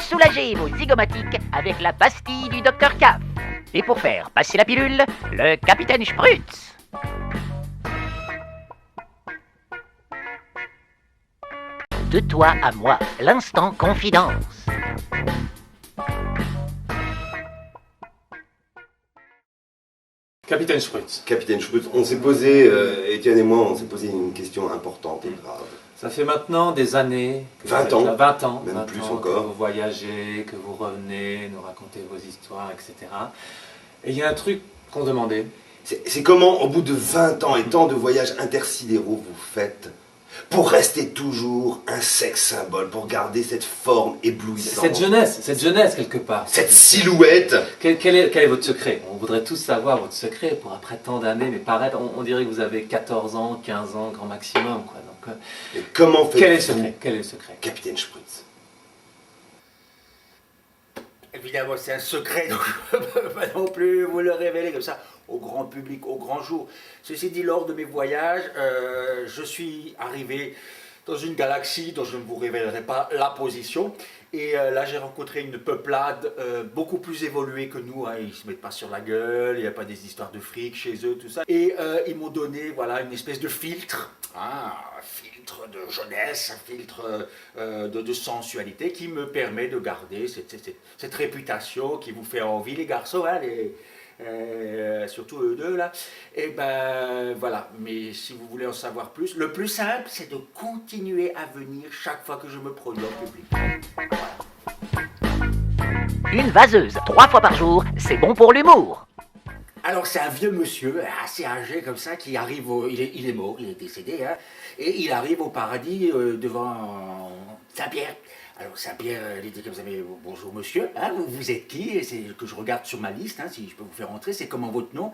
Soulagez vos zygomatiques avec la pastille du Dr Caf. Et pour faire passer la pilule, le Capitaine Sprutz. De toi à moi, l'instant confidence. Capitaine Sprutz. Capitaine Sprutz, on s'est posé, Étienne et moi, on s'est posé une question importante et grave. Ça fait maintenant des années, 20 ans, 20 ans, même 20 plus ans encore. que vous voyagez, que vous revenez, nous racontez vos histoires, etc. Et il y a un truc qu'on demandait. C'est comment, au bout de 20 ans et tant de voyages intersidéraux, vous faites pour rester toujours un sexe symbole, pour garder cette forme éblouissante. Cette jeunesse quelque part. Cette silhouette. Quel est votre secret? On voudrait tous savoir votre secret pour après tant d'années, mais paraître, on dirait que vous avez 14 ans, 15 ans, grand maximum, quoi. Donc, Et comment faites-vous? Quel est le secret? Capitaine Sprutz. Évidemment, c'est un secret, donc je ne peux pas non plus vous le révéler comme ça au grand public, au grand jour. Ceci dit, lors de mes voyages, je suis arrivé dans une galaxie dont je ne vous révélerai pas la position. Et là, j'ai rencontré une peuplade beaucoup plus évoluée que nous. Hein. Ils ne se mettent pas sur la gueule, il n'y a pas des histoires de fric chez eux, tout ça. Et ils m'ont donné voilà, une espèce de filtre, hein, un filtre de jeunesse, un filtre de sensualité qui me permet de garder cette réputation qui vous fait envie, les garçons, hein, surtout eux deux là. Et ben voilà, mais si vous voulez en savoir plus, le plus simple, c'est de continuer à venir chaque fois que je me produis en public. Une vaseuse 3 fois par jour, c'est bon pour l'humour. Alors c'est un vieux monsieur, assez âgé comme ça, qui arrive, il est mort, il est décédé, hein, et il arrive au paradis devant Saint-Pierre. Alors Saint-Pierre, il dit comme ça, mais bonjour monsieur, hein, vous êtes qui? Et c'est que je regarde sur ma liste, hein, si je peux vous faire entrer, c'est comment votre nom?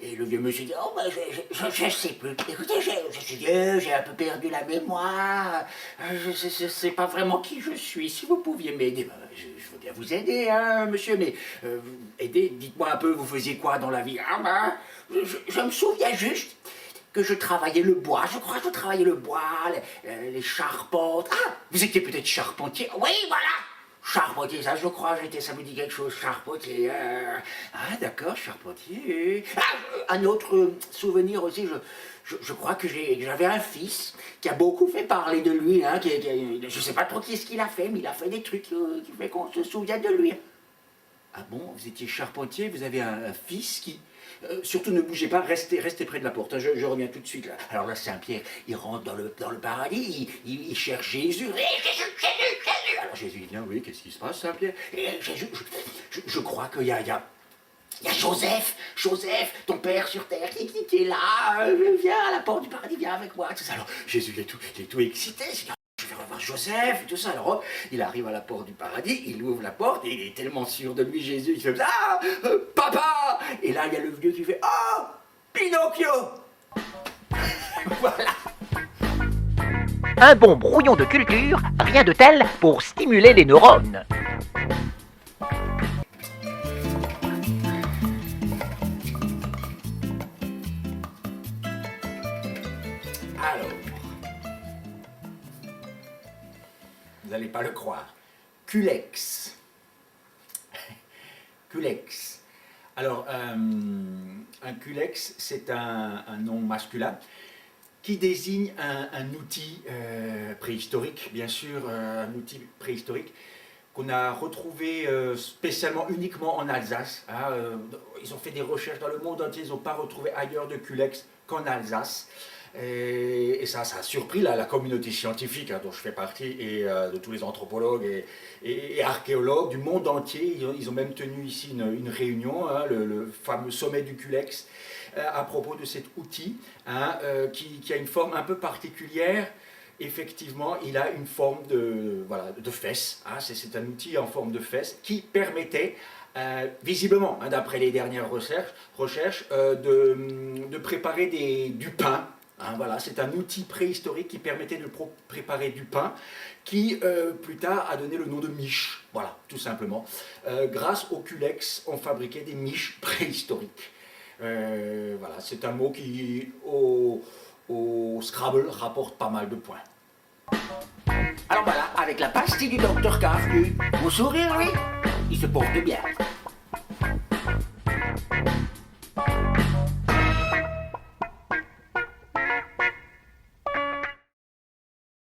Et le vieux monsieur dit, oh ben je sais plus, écoutez, j'ai un peu perdu la mémoire, je sais pas vraiment qui je suis, si vous pouviez m'aider, ben, je veux bien vous aider, hein, monsieur, mais aidez, dites-moi un peu, vous faisiez quoi dans la vie? Ah ben, je me souviens juste que je travaillais le bois, je crois que je travaillais le bois, les charpentes. Ah, vous étiez peut-être charpentier? Oui, voilà, charpentier, ça je crois, ça me dit quelque chose, charpentier. Ah d'accord, charpentier. Ah, un autre souvenir aussi, je crois que j'avais un fils qui a beaucoup fait parler de lui, hein, je sais pas trop qu'est-ce qu'il a fait, mais il a fait des trucs qui fait qu'on se souvient de lui. Ah bon, vous étiez charpentier, vous avez un fils qui... surtout ne bougez pas, restez près de la porte, hein, je reviens tout de suite là. Alors là, Saint-Pierre, il rentre dans le paradis, il cherche Jésus. Jésus. Alors Jésus il vient, oui, qu'est-ce qui se passe, Saint-Pierre? Jésus, je crois qu'il y a Joseph, ton père sur terre, qui est là, viens à la porte du paradis, viens avec moi, tout ça. Alors Jésus, il est tout excité, je vais revoir Joseph et tout ça. Alors hop, il arrive à la porte du paradis, il ouvre la porte et il est tellement sûr de lui, Jésus, il fait ah, papa. Et là, il y a le vieux qui fait oh, Pinocchio. Voilà. Un bon brouillon de culture, rien de tel pour stimuler les neurones. Alors, vous n'allez pas le croire, Culex. Culex. Alors, un culex, c'est un nom masculin qui désigne un outil préhistorique, bien sûr, un outil préhistorique qu'on a retrouvé spécialement uniquement en Alsace. Hein, ils ont fait des recherches dans le monde entier, ils n'ont pas retrouvé ailleurs de culex qu'en Alsace. Et ça a surpris la communauté scientifique, hein, dont je fais partie, et de tous les anthropologues et archéologues du monde entier. Ils ont même tenu ici une réunion, hein, le fameux sommet du Culex, à propos de cet outil, hein, qui a une forme un peu particulière. Effectivement, il a une forme de fesse, hein, c'est un outil en forme de fesse qui permettait, visiblement, hein, d'après les dernières recherches, de préparer du pain. Hein, voilà, c'est un outil préhistorique qui permettait de préparer du pain, qui plus tard a donné le nom de miche. Voilà, tout simplement. Grâce au culex, on fabriquait des miches préhistoriques. Voilà, c'est un mot qui, au Scrabble, rapporte pas mal de points. Alors voilà, avec la pastille du docteur Caf, mon sourire, lui, il se porte bien.